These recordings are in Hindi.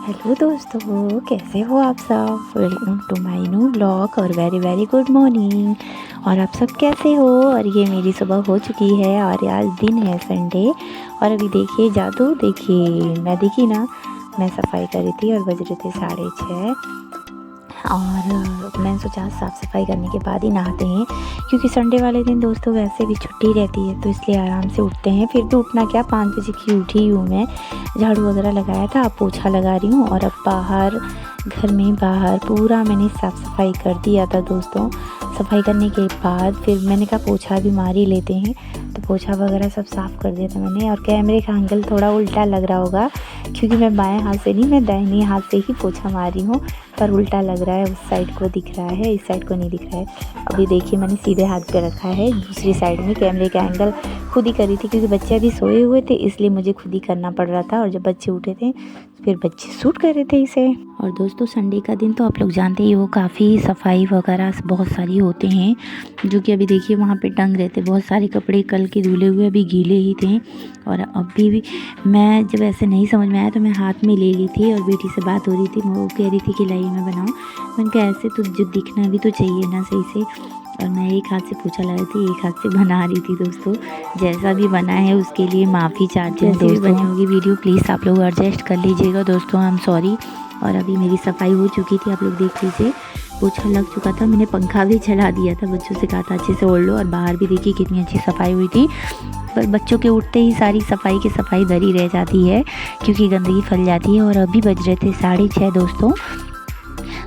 हेलो दोस्तों, कैसे हो आप सब। Welcome to my new blog और वेरी वेरी गुड मॉर्निंग। और आप सब कैसे हो। और ये मेरी सुबह हो चुकी है और आज दिन है संडे। और अभी देखिए जादू, देखिए मैं देखी ना, मैं सफाई कर रही थी और बज रहे थे 6:30। और मैंने सोचा साफ़ सफाई करने के बाद ही नहाते हैं, क्योंकि संडे वाले दिन दोस्तों वैसे भी छुट्टी रहती है, तो इसलिए आराम से उठते हैं। फिर भी उठना क्या, 5 बजे की उठी हूँ मैं। झाड़ू वगैरह लगाया था, अब पोछा लगा रही हूँ। और अब बाहर, घर में बाहर पूरा मैंने साफ़ सफाई कर दिया था दोस्तों। सफाई करने के बाद फिर मैंने कहा पोछा भी मार ही लेते हैं, तो पोछा वगैरह सब साफ़ कर दिया था मैंने। और कैमरे का एंगल थोड़ा उल्टा लग रहा होगा, क्योंकि मैं बाएं हाथ से नहीं, मैं दाहिने हाथ से ही पोछा मार रही हूँ, पर उल्टा लग रहा है। उस साइड को दिख रहा है, इस साइड को नहीं दिख रहा है। अभी देखिए मैंने सीधे हाथ पे रखा है, दूसरी साइड में कैमरे का एंगल खुद ही करी थी, क्योंकि बच्चे अभी सोए हुए थे, इसलिए मुझे खुद ही करना पड़ रहा था। और जब बच्चे उठे थे फिर बच्चे शूट कर रहे थे इसे। और दोस्तों संडे का दिन तो आप लोग जानते ही, वो काफ़ी सफाई वगैरह बहुत सारी होते हैं, जो कि अभी देखिए वहाँ पे टंग रहे थे। बहुत सारे कपड़े कल के धुले हुए अभी गीले ही थे। और अभी भी मैं जब ऐसे नहीं समझ में आया तो मैं हाथ में ले ली थी, और बेटी से बात हो रही थी, वो कह रही थी कि लाइए मैं बनाऊँ। मैंने कहा ऐसे तो जो दिखना भी तो चाहिए ना सही से। और मैं एक हाथ से पोछा लगा थी, एक हाथ से बना रही थी दोस्तों। जैसा भी बना है उसके लिए माफ़ी चाहती हूँ दोस्तों। बनी होगी वीडियो प्लीज़ आप लोग एडजस्ट कर लीजिएगा दोस्तों, आई एम सॉरी। और अभी मेरी सफाई हो चुकी थी, आप लोग देख लीजिए, पोछा लग चुका था। मैंने पंखा भी चला दिया था, बच्चों से कहा था अच्छे से ओढ़ लो। और बाहर भी देखिए कितनी अच्छी सफाई हुई थी। पर बच्चों के उठते ही सारी सफाई की सफाई धरी रह जाती है, क्योंकि गंदगी फैल जाती है। और अभी बज रहे थे 6:30 दोस्तों।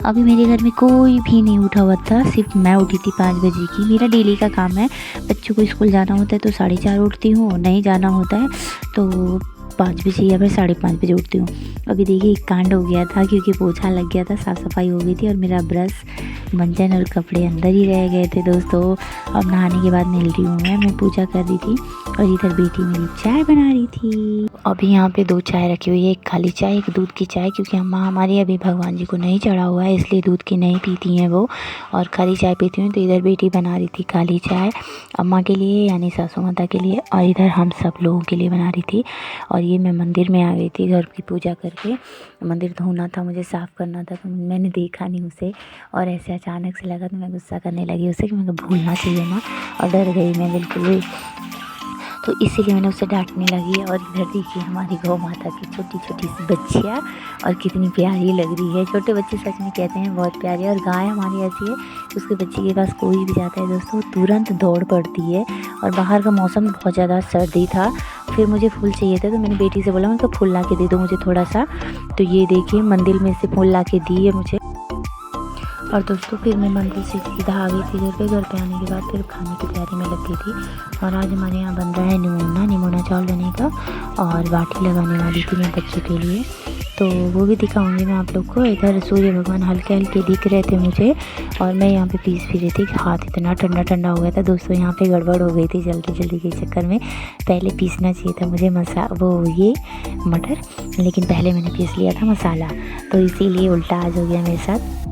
अभी मेरे घर में कोई भी नहीं उठा हुआ था, सिर्फ मैं उठी थी 5 बजे की। मेरा डेली का काम है, बच्चों को स्कूल जाना होता है तो 4:30 उठती हूँ, नहीं जाना होता है तो 5 बजे या फिर 5:30 बजे उठती हूँ। अभी देखिए एक कांड हो गया था, क्योंकि पोछा लग गया था, साफ़ सफाई हो गई थी, और मेरा ब्रश, मंजन और कपड़े अंदर ही रह गए थे दोस्तों। अब नहाने के बाद मिल रही हूँ मैं पूजा कर रही थी, और इधर बेटी मेरी चाय बना रही थी। अभी यहाँ पे 2 चाय रखी हुई है, एक खाली चाय, एक दूध की चाय, क्योंकि अम्मा हमारी अभी भगवान जी को नहीं चढ़ा हुआ है, इसलिए दूध की नहीं पीती हैं वो, और खाली चाय पीती हूँ। तो इधर बेटी बना रही थी खाली चाय अम्मा के लिए, यानी सासू माता के लिए, और इधर हम सब लोगों के लिए बना रही थी। और ये मैं मंदिर में आ गई थी घर की पूजा करके। मंदिर धोना था, मुझे साफ़ करना था, तो मैंने देखा नहीं उसे, और ऐसे अचानक से लगा तो मैं गुस्सा करने लगी उसे कि मैं भूलना चाहिए ना, और डर गई मैं बिल्कुल भी, तो इसीलिए मैंने उसे डांटने लगी। और इधर देखिए हमारी गौ माता की छोटी छोटी सी बच्चियाँ, और कितनी प्यारी लग रही है। छोटे बच्चे सच में कहते हैं बहुत प्यारे। और गाय हमारी ऐसी है, उसके बच्चे के पास कोई भी जाता है दोस्तों तुरंत दौड़ पड़ती है। और बाहर का मौसम बहुत ज़्यादा सर्दी था, फिर मुझे फूल चाहिए थे, तो मैंने बेटी से बोला मैं फूल ला के दे दो मुझे थोड़ा सा। तो ये देखिए मंदिर में से फूल ला के दी है मुझे। और दोस्तों फिर मैं मंदिर से सीधा आ गई थी घर पे आने के बाद फिर खाने की तैयारी में लग गई थी। और आज हमारे यहाँ बन रहा है निमोना चावल बने का, और बाटी लगाने वाली थी मैं बच्चों के लिए, तो वो भी दिखाऊंगी मैं आप लोग को। इधर सूर्य भगवान हल्के हल्के दिख रहे थे मुझे, और मैं यहाँ पे पीस भी रही थी। हाथ इतना ठंडा ठंडा हो गया था दोस्तों, यहाँ पे गड़बड़ हो गई थी जल्दी जल्दी के चक्कर में। पहले पीसना चाहिए था मुझे ये मटर, लेकिन पहले मैंने पीस लिया था मसाला, तो इसीलिए उल्टा आज हो गया मेरे साथ।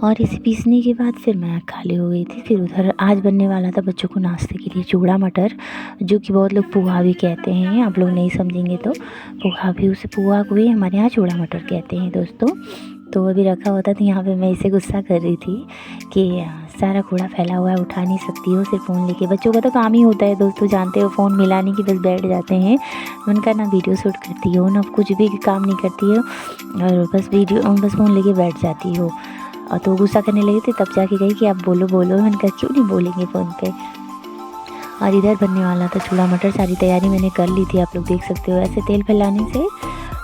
और इसे पीसने के बाद फिर मैं खाली हो गई थी। फिर उधर आज बनने वाला था बच्चों को नाश्ते के लिए चूड़ा मटर, जो कि बहुत लोग पोहा भी कहते हैं, आप लोग नहीं समझेंगे तो पोहा भी, उसे पोहा को भी हमारे यहाँ चूड़ा मटर कहते हैं दोस्तों। तो अभी रखा होता तो यहाँ पे मैं इसे गुस्सा कर रही थी कि सारा कूड़ा फैला हुआ है, उठा नहीं सकती हो, सिर्फ फ़ोन लेके। बच्चों का तो काम ही होता है दोस्तों, जानते हो, फ़ोन मिलाने की बस बैठ जाते हैं। उनका ना वीडियो शूट करती हो ना कुछ भी काम नहीं करती हो, और बस फ़ोन लेके बैठ जाती हो। और तो गुस्सा करने लगी थी, तब जाके गई कि आप बोलो बोलो। मैंने कहा क्यों नहीं बोलेंगे फ़ोन पे। और इधर बनने वाला था चूड़ा मटर, सारी तैयारी मैंने कर ली थी, आप लोग देख सकते हो। ऐसे तेल फैलाने से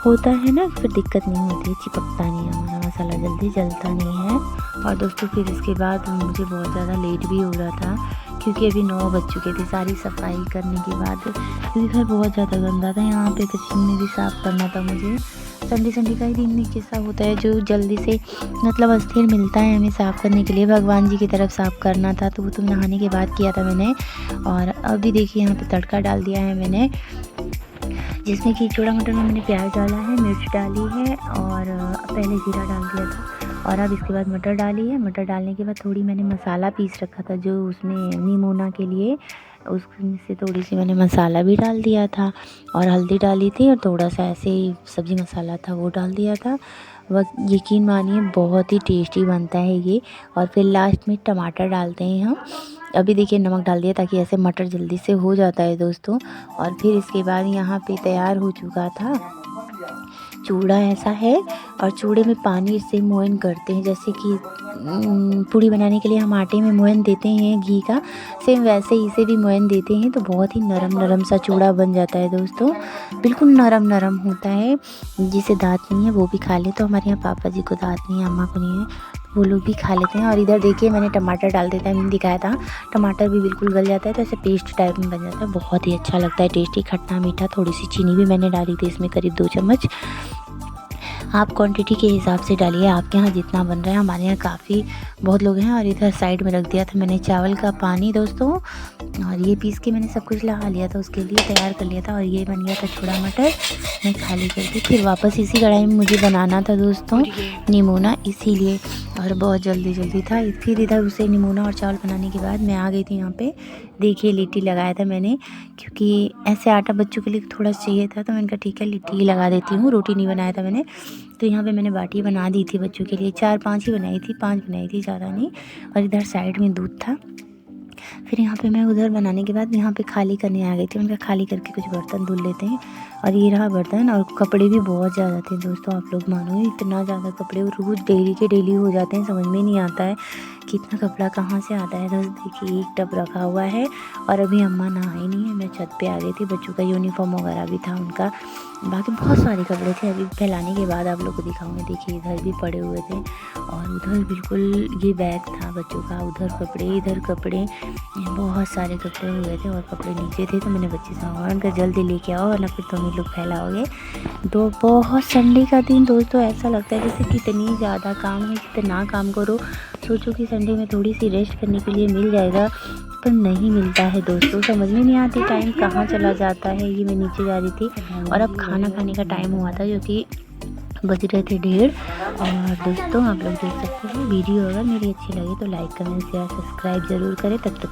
होता है ना, फिर दिक्कत नहीं होती है, चिपकता नहीं है हमारा मसाला, जल्दी जलता नहीं है। और दोस्तों फिर इसके बाद मुझे बहुत ज़्यादा लेट भी हो रहा था, क्योंकि अभी 9 बज चुके थे। सारी सफाई करने के बाद, क्योंकि घर बहुत ज़्यादा गंदा था, यहाँ पे किचन में भी साफ़ करना था मुझे। संडे का ही दिन एक ऐसा होता है जो जल्दी से मतलब अस्थिर मिलता है हमें साफ़ करने के लिए, भगवान जी की तरफ साफ़ करना था, तो वो तो नहाने के बाद किया था मैंने। और अभी देखिए यहाँ पे तड़का डाल दिया है मैंने, जिसमें कि चूड़ा मटर में मैंने प्याज डाला है, मिर्च डाली है, और पहले जीरा डाल दिया था। और अब इसके बाद मटर डाली है। मटर डालने के बाद थोड़ी मैंने मसाला पीस रखा था, जो उसमें निमोना के लिए उसमें से थोड़ी सी मैंने मसाला भी डाल दिया था और हल्दी डाली थी और थोड़ा सा ऐसे ही सब्ज़ी मसाला था वो डाल दिया था। वह यकीन मानिए बहुत ही टेस्टी बनता है ये। और फिर लास्ट में टमाटर डालते हैं हम। अभी देखिए नमक डाल दिया ताकि ऐसे मटर जल्दी से हो जाता है दोस्तों। और फिर इसके बाद यहाँ पे तैयार हो चुका था चूड़ा ऐसा है। और चूड़े में पानी से मोयन करते हैं, जैसे कि पूड़ी बनाने के लिए हम आटे में मोयन देते हैं घी का, सेम वैसे ही इसे भी मोयन देते हैं तो बहुत ही नरम नरम सा चूड़ा बन जाता है दोस्तों। बिल्कुल नरम नरम होता है। जिसे दाँत नहीं है वो भी खा ले। तो हमारे यहाँ पापा जी को दाँत नहीं है, अम्मा को नहीं है, वो लोग भी खा लेते हैं। और इधर देखिए मैंने टमाटर डाल देता है, मैंने दिखाया था टमाटर भी बिल्कुल गल जाता है तो ऐसे पेस्ट टाइप में बन जाता है। बहुत ही अच्छा लगता है, टेस्टी, खट्टा मीठा। थोड़ी सी चीनी भी मैंने डाली थी इसमें, करीब 2 चम्मच। आप क्वांटिटी के हिसाब से डालिए, आपके यहाँ जितना बन रहा है। हमारे यहाँ काफ़ी बहुत लोग हैं। और इधर साइड में रख दिया था मैंने चावल का पानी दोस्तों। और ये पीस के मैंने सब कुछ लगा लिया था, उसके लिए तैयार कर लिया था। और ये बन गया था छोड़ा मटर, मैं खाली करके फिर वापस इसी कढ़ाई में मुझे बनाना था दोस्तों निमोना, इसीलिए। और बहुत जल्दी था। फिर इधर उसे निमोना और चावल बनाने के बाद मैं आ गई थी यहाँ पे। देखिए लिट्टी लगाया था मैंने, क्योंकि ऐसे आटा बच्चों के लिए थोड़ा चाहिए था तो मैंने कहा ठीक है लिट्टी ही लगा देती हूँ, रोटी नहीं बनाया था मैंने। तो यहाँ पे मैंने बाटी बना दी थी बच्चों के लिए, 4-5 ही बनाई थी, 5 बनाई थी, ज़्यादा नहीं। और इधर साइड में दूध था। फिर यहाँ पे मैं उधर बनाने के बाद यहाँ पे खाली करने आ गई थी। उनका खाली करके कुछ बर्तन धुल लेते हैं। और ये रहा बर्तन। और कपड़े भी बहुत ज़्यादा थे दोस्तों, आप लोग मानो इतना ज़्यादा कपड़े रोज़ डेली के डेली हो जाते हैं, समझ में नहीं आता है कि इतना कपड़ा कहाँ से आता है। बस देखिए एक टब रखा हुआ है। और अभी अम्मा नहाई नहीं है, मैं छत पे आ गई थी। बच्चों का यूनिफॉर्म वगैरह भी था उनका, बाकी बहुत सारे कपड़े थे। अभी फैलाने के बाद आप लोग को दिखाऊंगी। देखिए इधर भी पड़े हुए थे और उधर बिल्कुल ये बैग था बच्चों का, उधर कपड़े इधर कपड़े, बहुत सारे कपड़े हुए थे। और कपड़े नीचे थे तो मैंने बच्चे से मंगवाया, उनका जल्दी लेके आओ वरना फिर तुम लोग फैलाओगे। तो बहुत संडे का दिन दोस्तों ऐसा लगता है जैसे कितनी ज़्यादा काम है, कितना काम करो। सोचो कि संडे में थोड़ी सी रेस्ट करने के लिए मिल जाएगा, पर नहीं मिलता है दोस्तों। समझ में नहीं आती टाइम कहाँ चला जाता है। ये मैं नीचे जा रही थी और अब खाना खाने का टाइम हुआ था, जो कि बज रहे थे 1:30। और दोस्तों आप लोग देख सकते हैं वीडियो अगर मेरी अच्छी लगे तो लाइक कमेंट शेयर सब्सक्राइब ज़रूर करें। तब तक